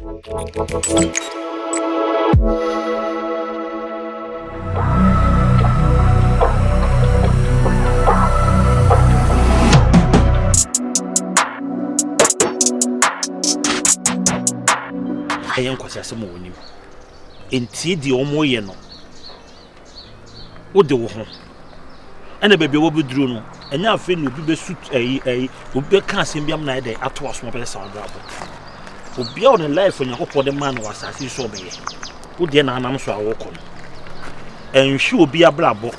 I am quite a morning. Indeed, the omoye no. What do you and the baby will be drawn, and now Finn will be suit will be casting be a night at was more sound rubble. Will be on a life when you hope for the man was as he saw me. Would then an answer I walk on. And she will be a blabbo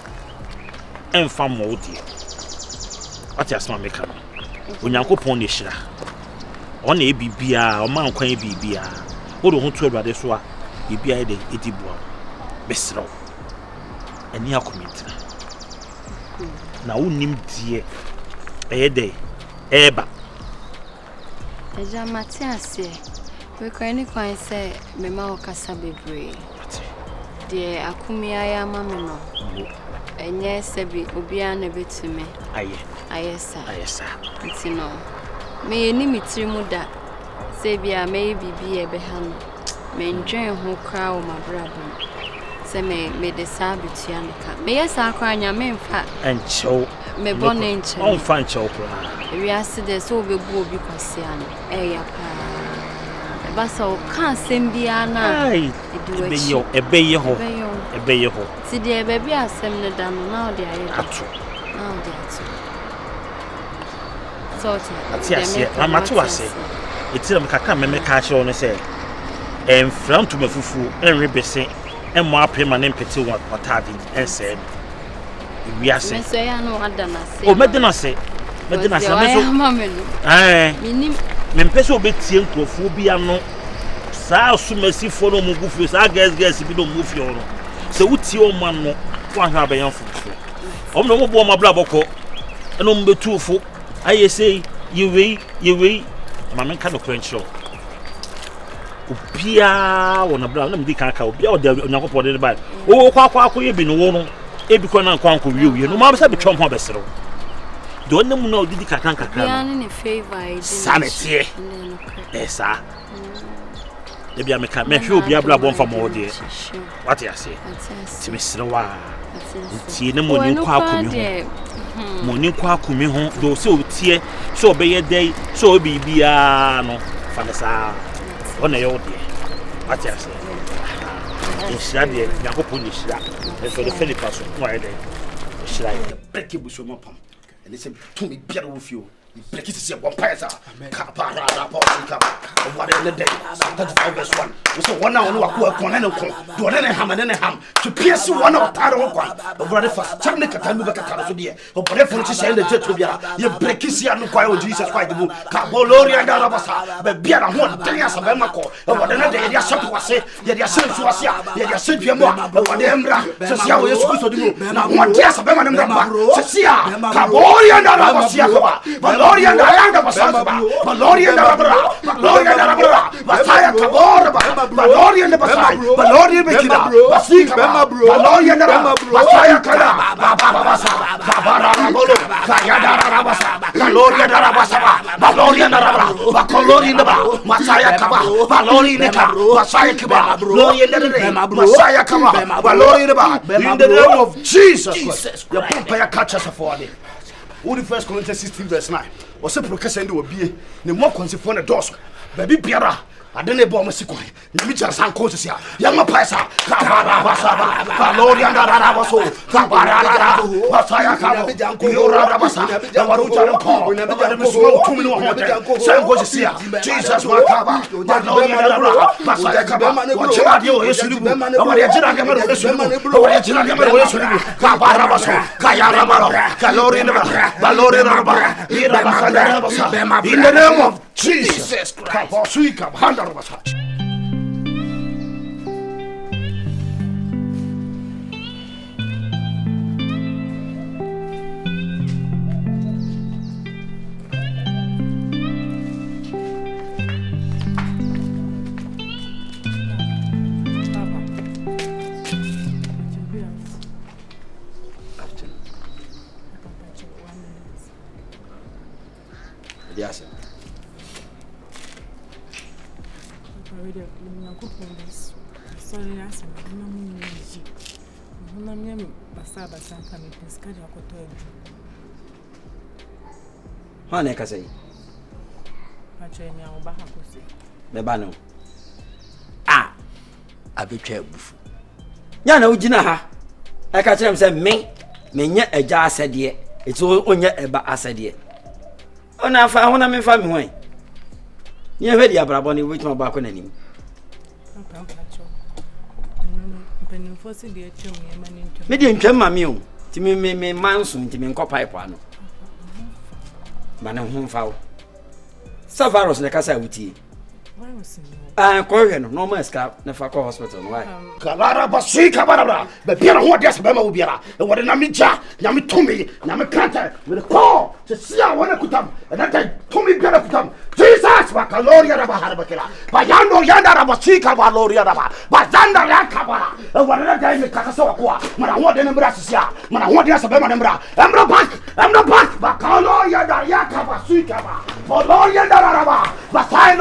and farm more dear. What is my mechanic? When you go upon the shire on a BBA or Mount Quay BBA, what don't you about this one? You be a day, it is well. Best row. And you are committed. Na unim die day eba eja matiase we kwani kwan say me ma okasa bebre de akumia ya ma me no enye sebi obi an betumi ayesa ntino me ni mitiri mu da sebia me bibi ebe ha no me ndwen ho kra o mabrabo se me de sabitia nka me yesa akwa nya me mfa encho me bonne encho on fan cho kra we aside so obebu obi kwase an ya pa ba so kan sembia na ebeye ho ti de bebi asem ne da no na o de aye atu so ati amatu wase etira mkaka me ka hye ono se enfram to mafufu enrebese emo apema ne mpete watade ense wiase me so ya no adana se o medina se me so minim me mpese obetie nkrofo bi ano saa sumasi fo no mugufu saa gas bi no mugufu ono se wutie o man no wan hwa abeyan fufu o no mo mabla boko eno mbetufo ayese yewe mama nka no kwencho obia wona bra na mdi kan ka obia ode onyakopo de ba o kwa ye bi no wo no ebi kwa na nkwa wie no ma be se betwom ho besero de onam na odidi kakran ya ne favor sanity esa de bia me ka me hwe obia bla bon fa mo de what you say ti mesere wa ti ne mo ni kwa akumi ho mo ni kwa akumi ho do se otie so obeye dai so obi bia no fa de sa ona yo de what you say ishira de yakopo ni shira e so de Philippa so wa de shira e break buso mo pam and say to me bia wo fio break it say one paisa ka para da po ka what in the day 35 verse 1 we say one now no akwa kon na kon do ne ham to pierce one of tare ho kwa brother first cham ne kata mi be kata so de o brother for chi say the jeto bia ye break it sia no kwa o Jesus Christ mu ka bolori and arabasa be bia na ho de asa be mako o brother ne de ya shapo ase ye de ase su ase ye de ase dua mo o brother emra se sia o Yesu Kristo di mu na ho de asa be ma ne mra se sia ka bolori and arabasa kwa Lord and Ayanda Basaba, Lord and Arabra, Lord and Arabra, Basaya Kabora, Lord and the Basai, Lord and Bekida, Basika, Lord and Arabra, Basaya Kala, Babara Bolo, Kayada Rabasa, Lord and Arabasaba, Lord and Arabra, Bacolori in the Ba, Masaya Kaba, Balori in the Ka, Basaya Kaba, Lord and the Masaya Kaba, Balori in the Ba, in the name of Jesus, the Pumpaya catches a 40. Who the 1 Corinthians 16 verse 9 was a procession to be the more consequent a dorsal. Baby Piera, I didn't bomb a sequoia. The Mitchell San Cosia, Yama Paisa, Kabara Basaba, Valorian Darabaso, Kabara, Basaya Kabo, Yora Rabasa, the Waruta Paul, the Muslim Tumino, San Cosia, Jesus Makaba, Valorian Dara, Basaya Kaba, what Cheladio is to do, what Yajina Gamma is to do, what Yajina Gamma is to do, Kabarabaso, Kayarabaro, Kalorian, Valorian, in the name of Jesus Christ. Yes. already na kupon this. Sorry, as I'm not easy. I'm Basaba Sanka, Miss Cadia Coto. Honey, can say. I train your back. The bano. Ah, I be chair. Yana Ujina. I catch him say, me yet a jar said ye. It's all on yet about I said ye. Oh, now I want to find me. You ready, Abraboni, which my back on any. Me didn't tell my meal. To me, manson, to me, pipe one. Man, home foul. Savaros, like I said, with you. I'm Korean, no more scalp, never call hospital. Why? Kalara Basika Barabra, the Piano Hodias Bema Ubiara, the one Namija, Yami Tommy, Namakanta, with a call to see I want to come, and that time Tommy Piano come. Jesus, Bacaloria Rabaharbakila, Bayano Yanda Basika Valoria Raba, Bazanda Yakabara, and one other time in Kakasoa, when I want the number Sia, when I want the Asabema Nembra, I'm not back, Bacaloria Yakabasika, Valoria Raba, Basai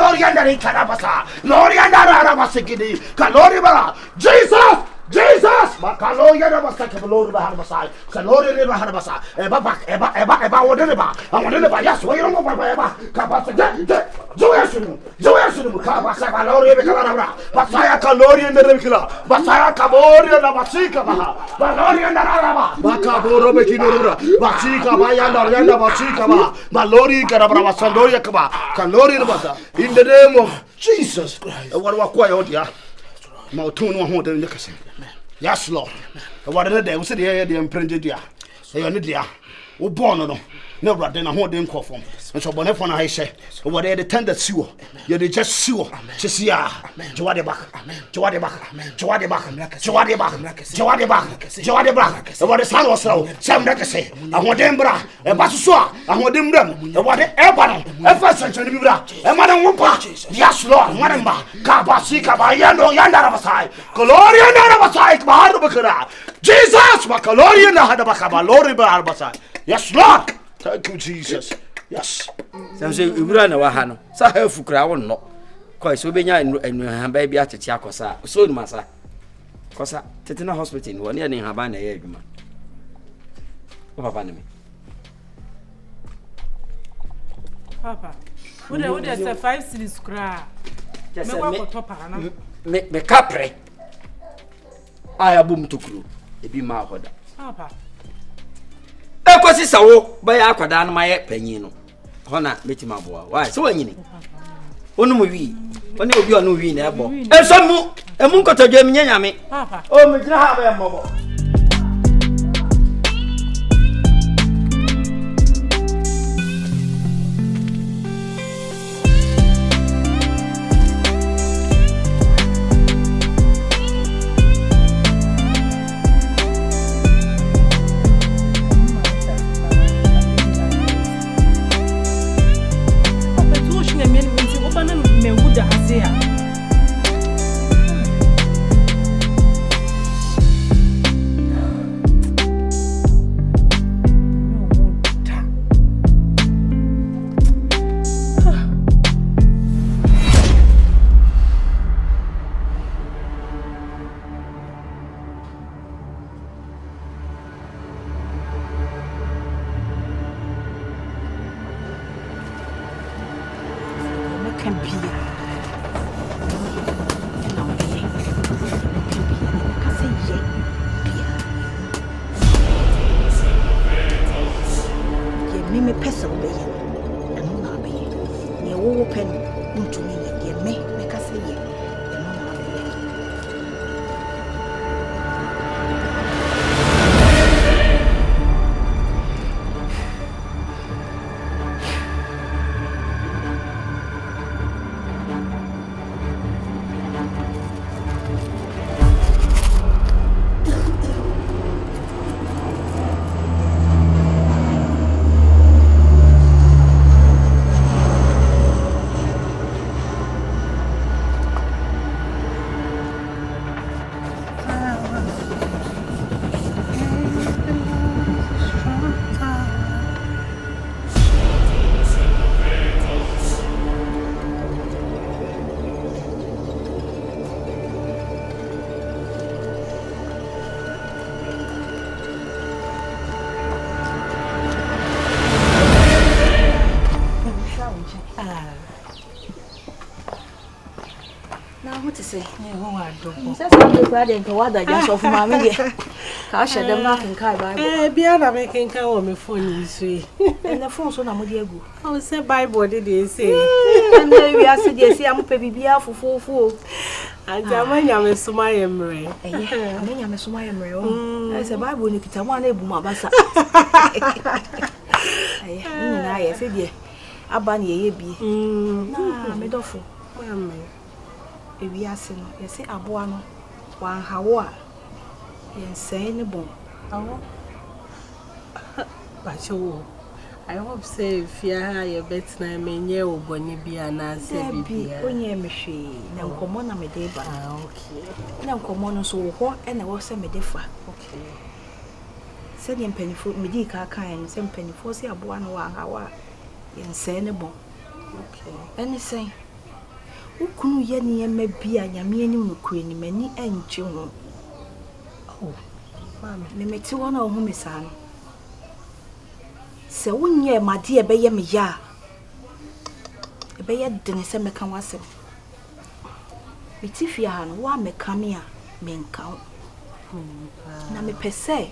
Karabasa, Lorianda Rabasikidi, Kaloribara, Jesus, Makaloya Rabasaka, Lord Baharbasa, Kalori River Harbasa, Eba, whatever, I want to buy us, wait on Eba, Kabasa, Joyasum, Kabasa, Kalori, Basaya Kalori and the Rikila, Basaya Kabori and Basika, Balori and Araba, Bakaboro Bekidura, Basika, Bayanda, Yanda Basika, Balori, Karabra, Sandoria Kaba, Kalori Rabasa, in the name of Jesus Christ. What was quiet here? Mautun won't do the Yes, Lord. What are they? We said the imprinted ya. They are Nidia. Who born no. No, rather than a whole damn coffin. And so, Bonafon, I say, what are the tender sewer? You're just sewer. Chisia, Joadebach, Joadebach. What the son was so, Sam Legacy. I want them bra, a Basusua, I want them run, and what the Ebano, a first century Bibra, a Madame Wumpa. Yes, Lord, Madamba, Kabasika, Bayano, Yandarabasai, Coloria Narabasai, Maharbakara. Jesus, Macaloria Nahadabaka, Lori Barbasai. Yes, Lord. Thank you, Jesus. Yes. Some say we run a wahano. So help for crown no. Quite so be and baby at the Chacosa. So, Massa. Cosa, Tetina Hospital, 1 year in Havana, Egman. Papa, me. Papa, would there say 5 cities cry? Just me capre. I a boom to crew. It be my order. Papa. Kwasi sawo ba akwada no maye panyino hona metima boa why so wanyini onu mu wi oni obi onu wi na ebo enso mu emu nkotodwe mi nyanyame papa o me gina ha ba mmobo Now what to say? I don't. That's why I'm glad and Kawada just off my media. Cash them not in Kai Bible. Biana making come on my phone is And the phone so na modiago. I will say Bible did they say. And then we are said yes, I'm baby for full. And Jamania is my emre. I mean I'm a small emre. I said Bible Nikita one ebuma basa. I said ye. Abani ye be. Nah, medofo. Ebi ase no ye se aboa no wan hawo a ye nsɛn ne bom awo bacho I hope say fia ye betina menye oboni bia na se bibia onye mehwe na nkomo na mede ba okay na nkomo no so wo na wo se mede fa okay se ye mpanifo medi ka kan se mpanifo se aboa no wan hawo a ye nsɛn ne bom okay ene sen ukunu ye ne yema bia nyame ani nokure ni mani anche ho oh mama me meti wona ho misa no se wonye made e beye me ya e beye dene se meka wasem meti fia ha no wa meka me a menka na me pese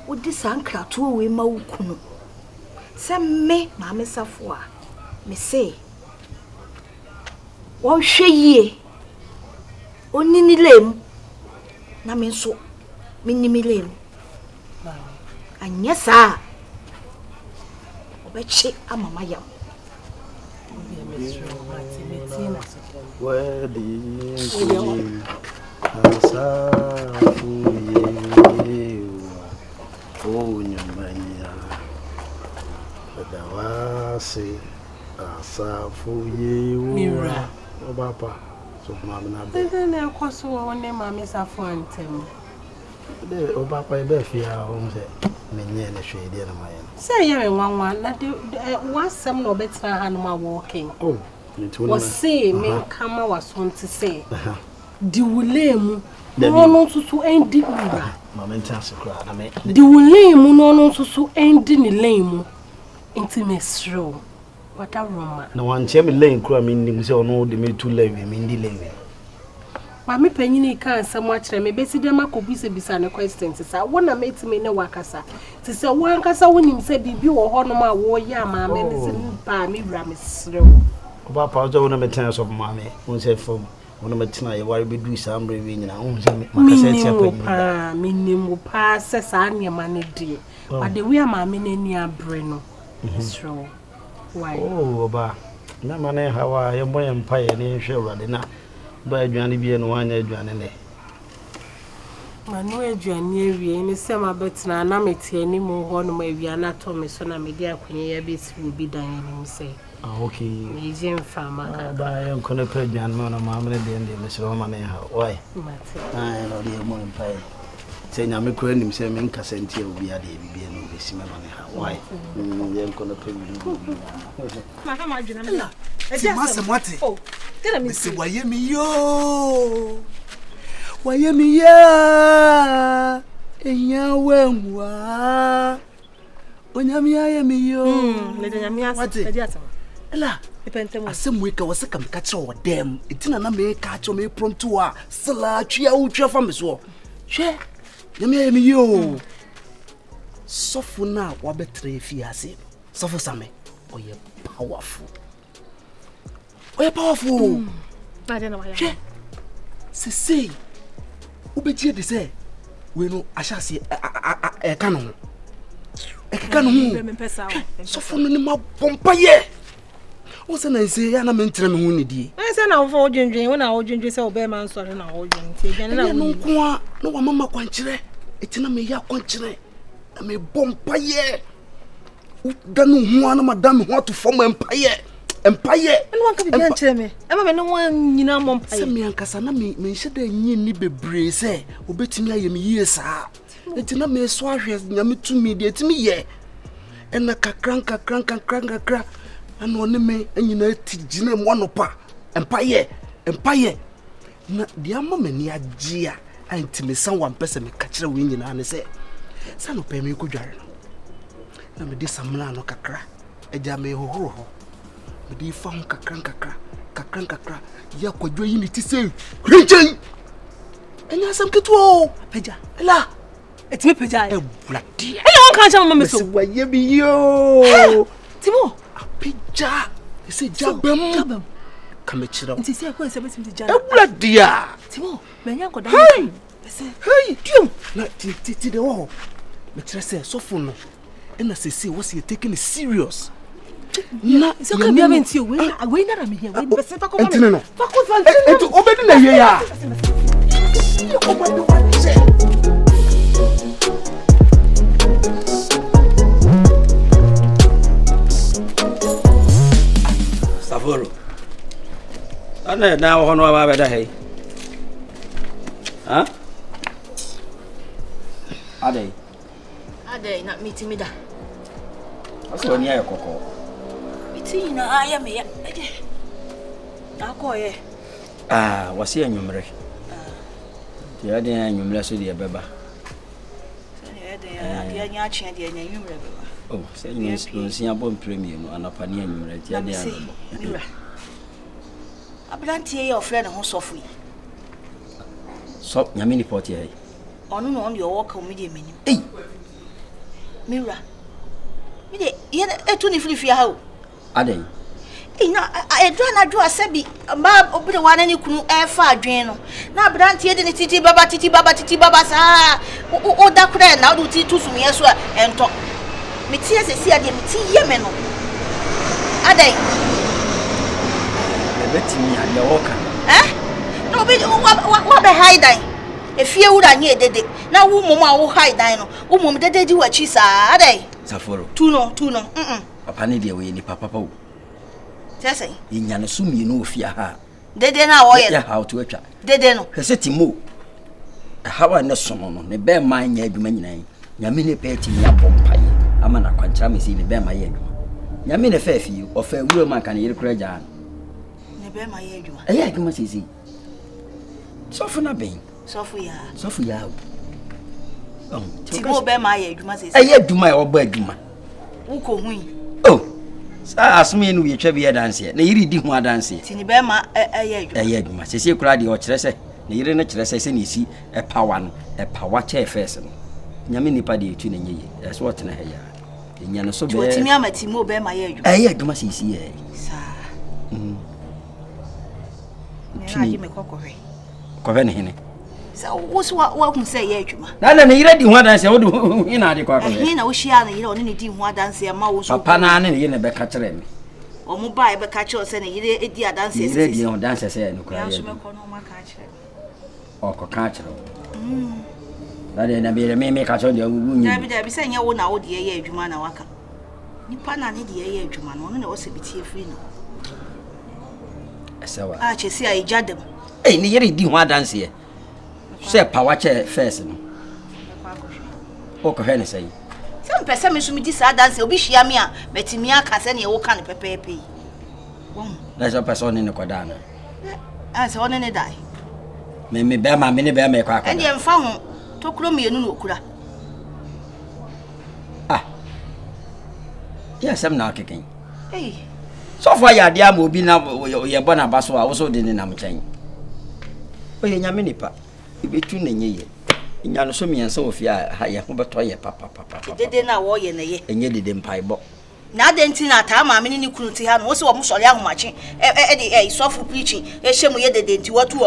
wodi sankrato we ma ukunu se me ma me safo a me se won hwe yie onini lem na me nso minimi lem anya sa obechi amama yam Mira. Obapa, so mamma, then I was one name, Mammy Safwan. the Obapa, Beffia, home said, Minion, a shade in my end. Say, you one, that was some no better animal walking. Oh, it was say, me come, I was want to say. The William, no, to end it. Mamma, chance to cry. I mean, the William, no, to end in the lame intimate row. What a Roma. No one chamber lane crumb in the museum, no, the me too late, in the lane. Mammy Penny can't so much. Let me basically could be beside a question. I want to make me no wakasa. To say one cassa when him said, you or honor my warrior, mamma, and by me, Ramis. Papa, I don't have a chance of mammy, won't say from one of my tonight, why we do some raving and I won't say, Minim pass, says I'm your money, dear. But the way mammy near Breno. True. Why? Oh, Oba, no man, how I am my empire and shall run enough. By Johnny be and one Johnny. I know a January, and it's summer bets now. I'm at any more on my Viana Thomas, and I'm a dear Queen Abbess will be dying, say. Okay, Asian farmer. By a conoped young man of Mamma and the Miss Roman. Why? I know the more empire. Saying I'm a queen himself in Cassentia will be a day, be an obvious man. Why? I'm going to pay you. oh tell me say why me yo ya enya wenwa onyame ya me yo le nyame ase edi atam ela epentemo asem ka wose kam ka kire wo dem etina na me ka kire me pronto a sala twia wo twia fa me so hwe nyame ya me yo sofu na wa betre fi ase sofu same oye powerful. Powerful. I don't know why. Say, Ubeji de say, we know I shall see a canon. A canon. So for no pompaye. What's an I say, and I'm entering unity. I said, now for ginger when I hold ginger so bear man, sorry, and I hold ginger. No, mamma quanchire. It's in a me ya quanchire. I may pompaye. Danu one, madame, want to form empire. Empire and one can be answer me. I'm no one you know mom. Send me and Cassana me said the yin be brave say, obey me I am years. It's not me swash as yammy to me, dear to me, ye. And a crank, and one me and you know, Jim one opa. Empire. The amman near Gia, and to me someone person me catch a wing in and say, Son of pay me good yarn. Now me this some man no cacra, a jammy ho. Di fam kakra kakra ya kwadwo yi ni ti say krinchen enya sam keto Peja. la Etime peja. Ewurade Won kan cha mama so. waye bi yo Timo. Peja ese jabam kame chira Nti se ko ese betim ti jana. Ewurade ya Timo, menya ko da. Ese. hey diom na ti de wo me chira say so fun no na say was you taking it serious na so ka bia menti o we na ra me here we be se fa ko ma entine no fa ko fa eto obedi na ye ya Safolo. Ana na wo hono ba beda hey. Ha? Ade na miti mi da. Aso ni aye kokko. Miti na aya me ya. Na ko ye. Wasi anwumre. Ya de anwumre so de beba. Ya nya achia de nya anwumre beba. Oh, say you see abom premier no anapa ni anwumre ti ya de anwumre. Abrantie ye ofre ne ho sofu yi. So nyame ni poti hey. Onu no on de work o me de menim. Ei. Mira. Me de ye etu ni firi fia ha o. Aden. Na edra na dwo asabi ba obire wana ni kunu efa adwen no na abrantie de ne titi baba sa o da kura na o ti tusum yeso ento meti asesi ade meti yeme no adai Beti mi ade woka no be wa be hide efie wura nye dede na wo mom a wo hide no wo mom dede di wachi sa adai Saforo tuno papa ne de we ni papa o Tese. Inya no sumie no ofia ha. Dede na wo ye. Ya ha to atwa. Dede no. Hwese timo. Hawa ne sono no ne be man nya adwuma nyinan. Nyame ne peti ya bompaye. Ama na kwantra mesi ne be ma ye adwuma. Nyame ne fa afi o fa wuro man kan yire kura gya. Ne be ma ye adwuma. Eya adwuma sisi. Sofu na ben. Sofu ya. Sofu ya. Timo be ma ye adwuma sisi. Eya adwuma e obo adwuma. Wo ko hui. Oh. Sa asme no ye twa bi dance na yiri di ho dance tini be ma eya adwuma sese kura de o kire se na yiri na kire se na esi epawa no epawa che first no nyame nipa de etu na nyeye eso what na heya enya no so be timi amati mo be ma ye adwuma eya adwuma sese ye sa tini me kokohwe kohwe ne hene sa wo so wa hu se ye adwuma na yiri di ho dance wo do hina de kwa kohwe na wo hia na yiri oni ne di ho dance ma wo so papa na ne yiri ne be ka kire me o mo ba e be ka kire se na yiri edi dance se yiri di ho dance se no kwa ye ya so me ko no ma ka kire o ko ka kire na de na be me ka so de wu nyi da bi se nya wo na wo de ye adwuma na waka nipa na ne de ye adwuma no na wo se bitie free no esawa chesi a ijadem ni yiri di ho dance ye se power che first no o ko hene sei se mpese me so mi di sa dance obi hia me a metimi aka se ne wo ka ne pepepe won na so person ne ko da na se won ne dai me be ma me ne be ma ko aka ende mfa ho to kuro me yenu no okura ya sem na akeken so for ya dia ma obi na ye bona baso a wo so de ne na mchen oye nyame nipa ibetu na nyeye nya no so miensa ofia ha ye ho beto ye papa dede na wo ye na ye enye dede mpaibo na de nti na ta ma me ni kunu ti ha no wo se wo mo sori ahomache de sofu preaching hye mu ye dede nti watu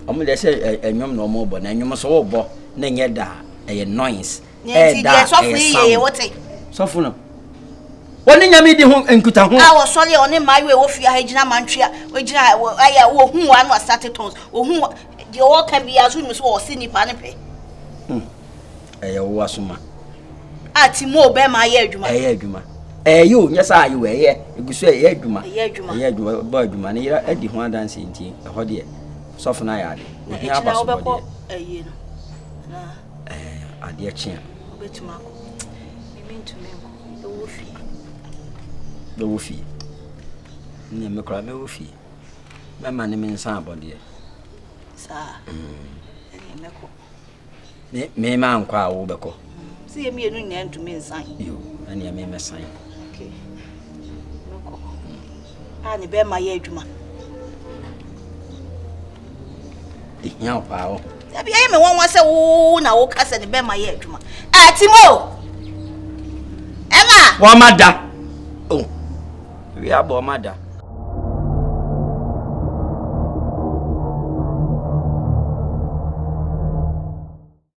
omo de se enwom na omo bo na enwom so wo bo na nye da ye noise nti de sofu ye wote sofu no woni nyame di ho enkuta ho wo sori oni maiwe wo fia ha gina mantwea wo gina aya wo hu anu asate tons wo hu de wo kan bi azu mi so wo si nipa ne pe wo asuma ati mo be ma ye adwuma adwuma yo nyesa ayi we ye egusu ye adwuma bo adwuma ne yira adi ho adanse nti ho de sofu na ya de ni abaso bo de no na ade chia obetuma ko mi ntumi ko wo fi do wo fi ni me kra me wo fi mama ne me nsa abode sa ni me ko me ma nkwa wo beko si ye mi enu nya ntumi nsan yo ani me mesan okay no ko ni be ma ye adwuma ehia pa o Abi aye me won say wo na wo kasa ne be ma ye adwuma. Timo. Emma. Wa mada. Oh. We abo mada.